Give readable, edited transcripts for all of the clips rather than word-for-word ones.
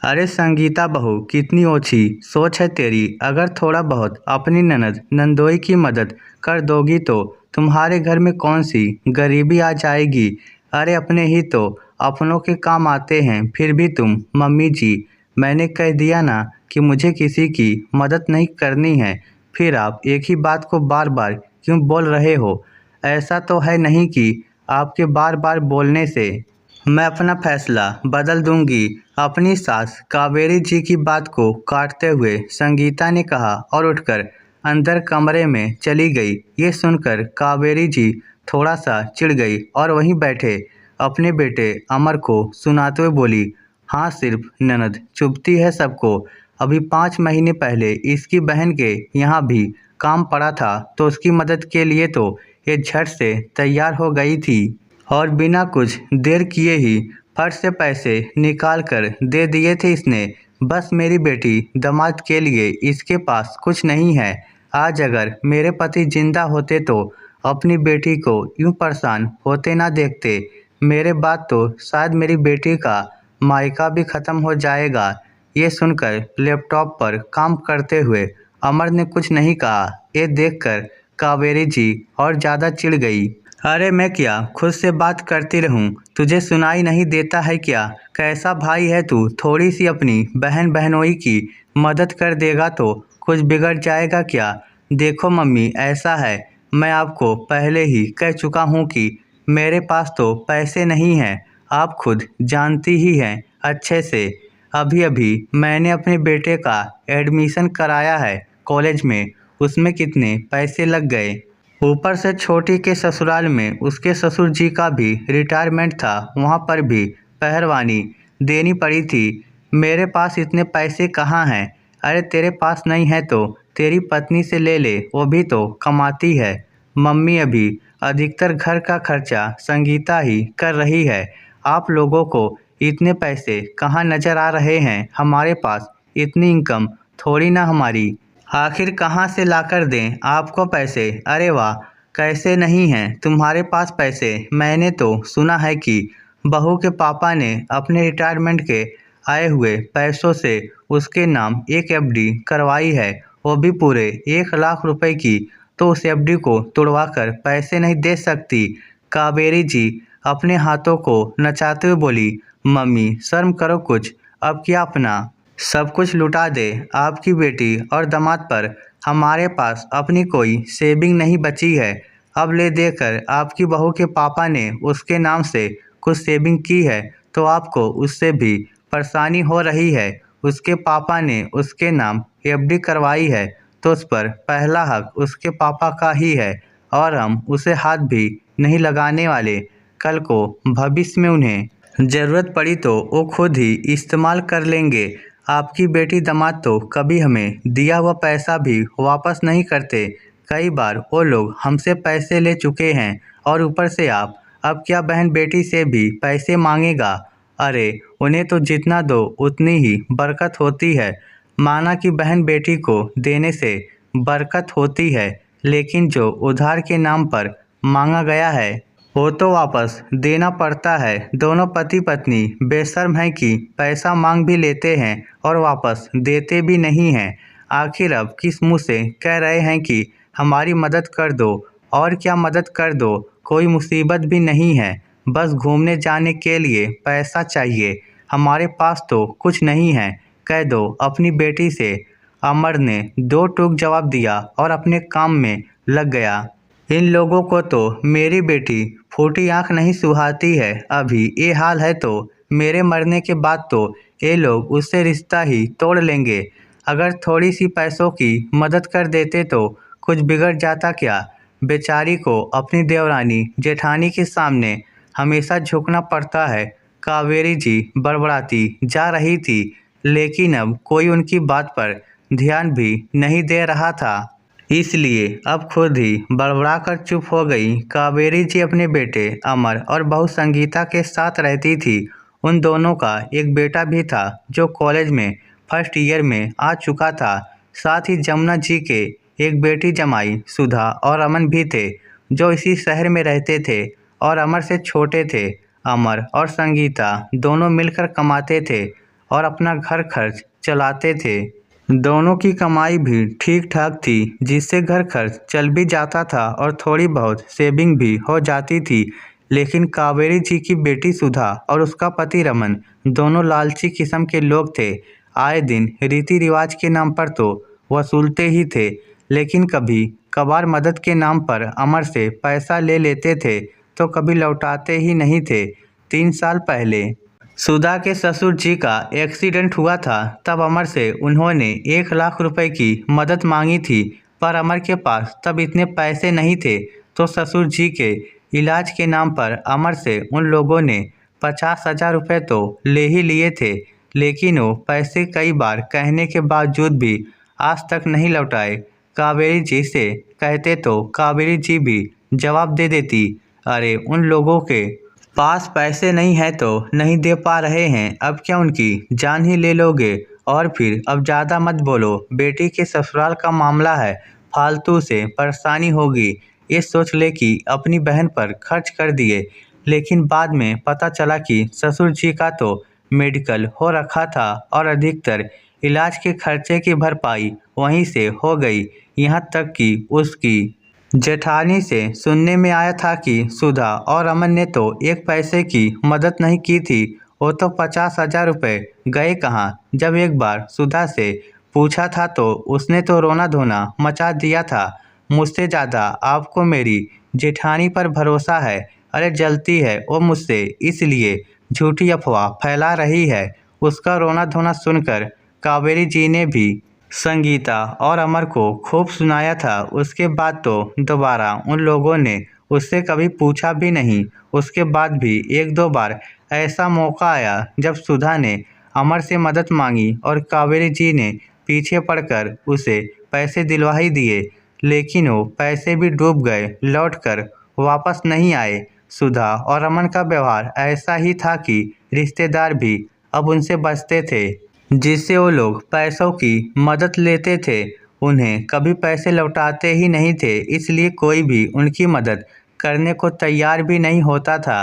अरे संगीता बहू, कितनी ओछी सोच है तेरी। अगर थोड़ा बहुत अपनी ननद नंदोई की मदद कर दोगी तो तुम्हारे घर में कौन सी गरीबी आ जाएगी। अरे अपने ही तो अपनों के काम आते हैं, फिर भी तुम मम्मी जी, मैंने कह दिया ना कि मुझे किसी की मदद नहीं करनी है। फिर आप एक ही बात को बार बार क्यों बोल रहे हो। ऐसा तो है नहीं कि आपके बार बार बोलने से मैं अपना फैसला बदल दूंगी। अपनी सास कावेरी जी की बात को काटते हुए संगीता ने कहा और उठकर अंदर कमरे में चली गई। ये सुनकर कावेरी जी थोड़ा सा चिढ़ गई और वहीं बैठे अपने बेटे अमर को सुनाते हुए बोली, हाँ सिर्फ ननद चुभती है सबको। अभी 5 महीने पहले इसकी बहन के यहाँ भी काम पड़ा था तो उसकी मदद के लिए तो ये झट से तैयार हो गई थी और बिना कुछ देर किए ही फट से पैसे निकाल कर दे दिए थे इसने। बस मेरी बेटी दामाद के लिए इसके पास कुछ नहीं है। आज अगर मेरे पति जिंदा होते तो अपनी बेटी को यूं परेशान होते ना देखते। मेरे बाद तो शायद मेरी बेटी का मायका भी ख़त्म हो जाएगा। ये सुनकर लैपटॉप पर काम करते हुए अमर ने कुछ नहीं कहा। ये देखकर कावेरी जी और ज़्यादा चिढ़ गई। अरे मैं क्या खुद से बात करती रहूं, तुझे सुनाई नहीं देता है क्या। कैसा भाई है तू। थोड़ी सी अपनी बहन बहनोई की मदद कर देगा तो कुछ बिगड़ जाएगा क्या। देखो मम्मी, ऐसा है, मैं आपको पहले ही कह चुका हूं कि मेरे पास तो पैसे नहीं हैं। आप खुद जानती ही हैं अच्छे से। अभी अभी मैंने अपने बेटे का एडमिशन कराया है कॉलेज में, उसमें कितने पैसे लग गए। ऊपर से छोटी के ससुराल में उसके ससुर जी का भी रिटायरमेंट था, वहाँ पर भी पहरवानी देनी पड़ी थी। मेरे पास इतने पैसे कहाँ हैं। अरे तेरे पास नहीं है तो तेरी पत्नी से ले ले, वो भी तो कमाती है। मम्मी अभी अधिकतर घर का खर्चा संगीता ही कर रही है। आप लोगों को इतने पैसे कहाँ नज़र आ रहे हैं। हमारे पास इतनी इनकम थोड़ी ना हमारी। आखिर कहाँ से लाकर दें आपको पैसे। अरे वाह, कैसे नहीं हैं तुम्हारे पास पैसे। मैंने तो सुना है कि बहू के पापा ने अपने रिटायरमेंट के आए हुए पैसों से उसके नाम एक एफडी करवाई है, वो भी पूरे 1 लाख रुपए की। तो उस एफडी को तुड़वा कर पैसे नहीं दे सकती। कावेरी जी अपने हाथों को नचाते हुए बोली, मम्मी शर्म करो कुछ। अब क्या अपना सब कुछ लुटा दे आपकी बेटी और दामाद पर। हमारे पास अपनी कोई सेविंग नहीं बची है। अब ले देकर आपकी बहू के पापा ने उसके नाम से कुछ सेविंग की है तो आपको उससे भी परेशानी हो रही है। उसके पापा ने उसके नाम एफडी करवाई है तो उस पर पहला हक उसके पापा का ही है और हम उसे हाथ भी नहीं लगाने वाले। कल को भविष्य में उन्हें ज़रूरत पड़ी तो वो खुद ही इस्तेमाल कर लेंगे। आपकी बेटी दामाद तो कभी हमें दिया हुआ पैसा भी वापस नहीं करते। कई बार वो लोग हमसे पैसे ले चुके हैं और ऊपर से आप अब क्या बहन बेटी से भी पैसे मांगेगा। अरे उन्हें तो जितना दो उतनी ही बरकत होती है। माना कि बहन बेटी को देने से बरकत होती है, लेकिन जो उधार के नाम पर मांगा गया है वो तो वापस देना पड़ता है। दोनों पति पत्नी बेशर्म हैं कि पैसा मांग भी लेते हैं और वापस देते भी नहीं हैं। आखिर अब किस मुंह से कह रहे हैं कि हमारी मदद कर दो। और क्या मदद कर दो, कोई मुसीबत भी नहीं है, बस घूमने जाने के लिए पैसा चाहिए। हमारे पास तो कुछ नहीं है, कह दो अपनी बेटी से। अमर ने दो टूक जवाब दिया और अपने काम में लग गया। इन लोगों को तो मेरी बेटी फूटी आंख नहीं सुहाती है। अभी ये हाल है तो मेरे मरने के बाद तो ये लोग उससे रिश्ता ही तोड़ लेंगे। अगर थोड़ी सी पैसों की मदद कर देते तो कुछ बिगड़ जाता क्या। बेचारी को अपनी देवरानी जेठानी के सामने हमेशा झुकना पड़ता है। कावेरी जी बड़बड़ाती जा रही थी, लेकिन अब कोई उनकी बात पर ध्यान भी नहीं दे रहा था, इसलिए अब खुद ही बड़बड़ाकर चुप हो गई। कावेरी जी अपने बेटे अमर और बहू संगीता के साथ रहती थी। उन दोनों का एक बेटा भी था जो कॉलेज में फर्स्ट ईयर में आ चुका था। साथ ही जमुना जी के एक बेटी जमाई सुधा और अमन भी थे जो इसी शहर में रहते थे और अमर से छोटे थे। अमर और संगीता दोनों मिलकर कमाते थे और अपना घर खर्च चलाते थे। दोनों की कमाई भी ठीक ठाक थी, जिससे घर खर्च चल भी जाता था और थोड़ी बहुत सेविंग भी हो जाती थी। लेकिन कावेरी जी की बेटी सुधा और उसका पति रमन दोनों लालची किस्म के लोग थे। आए दिन रीति रिवाज के नाम पर तो वसूलते ही थे, लेकिन कभी कभार मदद के नाम पर अमर से पैसा ले लेते थे तो कभी लौटाते ही नहीं थे। 3 साल पहले सुधा के ससुर जी का एक्सीडेंट हुआ था। तब अमर से उन्होंने 1 लाख रुपए की मदद मांगी थी, पर अमर के पास तब इतने पैसे नहीं थे। तो ससुर जी के इलाज के नाम पर अमर से उन लोगों ने 50,000 रुपये तो ले ही लिए थे, लेकिन वो पैसे कई बार कहने के बावजूद भी आज तक नहीं लौटाए। कावेरी जी से कहते तो कावेरी जी भी जवाब दे देती, अरे उन लोगों के पास पैसे नहीं है तो नहीं दे पा रहे हैं, अब क्या उनकी जान ही ले लोगे। और फिर अब ज़्यादा मत बोलो, बेटी के ससुराल का मामला है, फालतू से परेशानी होगी। ये सोच ले कि अपनी बहन पर खर्च कर दिए, लेकिन बाद में पता चला कि ससुर जी का तो मेडिकल हो रखा था और अधिकतर इलाज के खर्चे की भरपाई वहीं से हो गई। यहाँ तक कि उसकी जेठानी से सुनने में आया था कि सुधा और अमन ने तो एक पैसे की मदद नहीं की थी, वो तो 50,000 रुपये गए कहाँ। जब एक बार सुधा से पूछा था तो उसने तो रोना धोना मचा दिया था, मुझसे ज़्यादा आपको मेरी जेठानी पर भरोसा है। अरे जलती है वो मुझसे, इसलिए झूठी अफवाह फैला रही है। उसका रोना धोना सुनकर कावेरी जी ने भी संगीता और अमर को खूब सुनाया था। उसके बाद तो दोबारा उन लोगों ने उससे कभी पूछा भी नहीं। उसके बाद भी 1-2 बार ऐसा मौका आया जब सुधा ने अमर से मदद मांगी और कावेरी जी ने पीछे पड़कर उसे पैसे दिलवा ही दिए, लेकिन वो पैसे भी डूब गए, लौटकर वापस नहीं आए। सुधा और अमन का व्यवहार ऐसा ही था कि रिश्तेदार भी अब उनसे बचते थे, जिससे वो लोग पैसों की मदद लेते थे, उन्हें कभी पैसे लौटाते ही नहीं थे, इसलिए कोई भी उनकी मदद करने को तैयार भी नहीं होता था।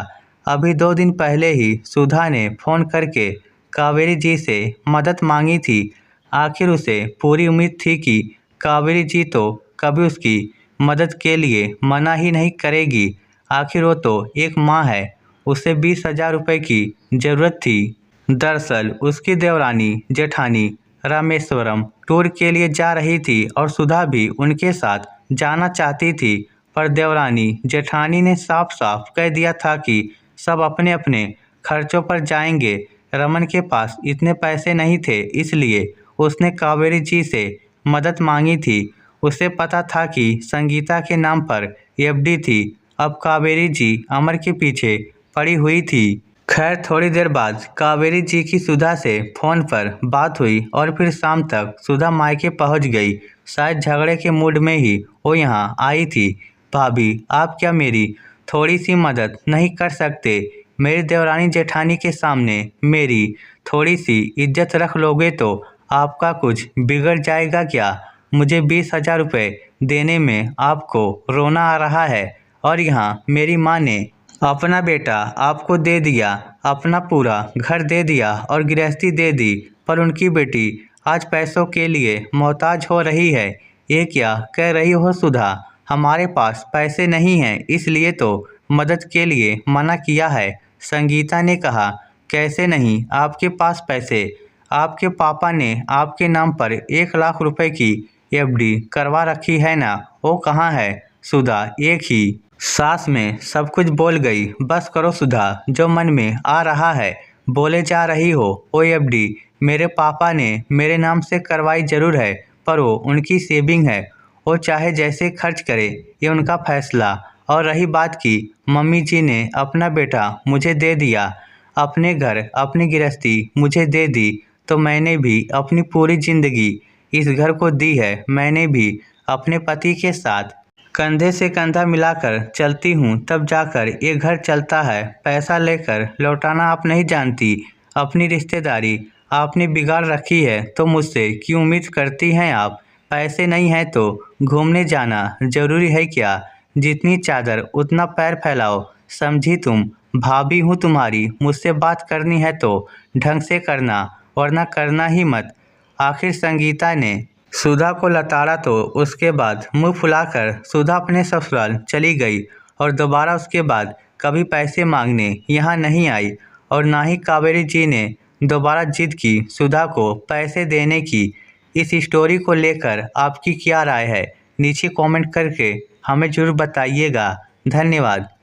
अभी 2 दिन पहले ही सुधा ने फ़ोन करके कावेरी जी से मदद मांगी थी। आखिर उसे पूरी उम्मीद थी कि कावेरी जी तो कभी उसकी मदद के लिए मना ही नहीं करेगी। आखिर वो तो एक माँ है, उसे 20,000 रुपये की ज़रूरत थी। दरअसल उसकी देवरानी जेठानी रामेश्वरम टूर के लिए जा रही थी और सुधा भी उनके साथ जाना चाहती थी, पर देवरानी जेठानी ने साफ साफ कह दिया था कि सब अपने अपने खर्चों पर जाएंगे। रमन के पास इतने पैसे नहीं थे, इसलिए उसने कावेरी जी से मदद मांगी थी। उसे पता था कि संगीता के नाम पर एफडी थी। अब कावेरी जी अमर के पीछे पड़ी हुई थी। खैर थोड़ी देर बाद कावेरी जी की सुधा से फ़ोन पर बात हुई और फिर शाम तक सुधा मायके पहुंच गई। शायद झगड़े के मूड में ही वो यहाँ आई थी। भाभी, आप क्या मेरी थोड़ी सी मदद नहीं कर सकते? मेरी देवरानी जेठानी के सामने मेरी थोड़ी सी इज्जत रख लोगे तो आपका कुछ बिगड़ जाएगा क्या? मुझे 20,000 रुपये देने में आपको रोना आ रहा है, और यहाँ मेरी माँ ने अपना बेटा आपको दे दिया, अपना पूरा घर दे दिया और गृहस्थी दे दी, पर उनकी बेटी आज पैसों के लिए मोहताज हो रही है। ये क्या कह रही हो सुधा? हमारे पास पैसे नहीं हैं, इसलिए तो मदद के लिए मना किया है। संगीता ने कहा, कैसे नहीं आपके पास पैसे? आपके पापा ने आपके नाम पर 1 लाख रुपए की एफडी करवा रखी है ना? वो कहाँ है? सुधा एक ही सांस में सब कुछ बोल गई। बस करो सुधा, जो मन में आ रहा है बोले जा रही हो। ओ एफडी मेरे पापा ने मेरे नाम से करवाई जरूर है, पर वो उनकी सेविंग है, वो चाहे जैसे खर्च करे, ये उनका फैसला। और रही बात की मम्मी जी ने अपना बेटा मुझे दे दिया, अपने घर अपनी गृहस्थी मुझे दे दी, तो मैंने भी अपनी पूरी जिंदगी इस घर को दी है। मैंने भी अपने पति के साथ कंधे से कंधा मिलाकर चलती हूँ, तब जाकर ये घर चलता है। पैसा लेकर लौटाना आप नहीं जानती। अपनी रिश्तेदारी आपने बिगाड़ रखी है, तो मुझसे क्यों उम्मीद करती हैं आप? पैसे नहीं हैं तो घूमने जाना जरूरी है क्या? जितनी चादर उतना पैर फैलाओ, समझी तुम? भाभी हूँ तुम्हारी, मुझसे बात करनी है तो ढंग से करना, वरना करना ही मत। आखिर संगीता ने सुधा को लताड़ा तो उसके बाद मुंह फुलाकर सुधा अपने ससुराल चली गई और दोबारा उसके बाद कभी पैसे मांगने यहाँ नहीं आई। और ना ही कावेरी जी ने दोबारा जिद की सुधा को पैसे देने की। इस स्टोरी को लेकर आपकी क्या राय है? नीचे कमेंट करके हमें ज़रूर बताइएगा। धन्यवाद।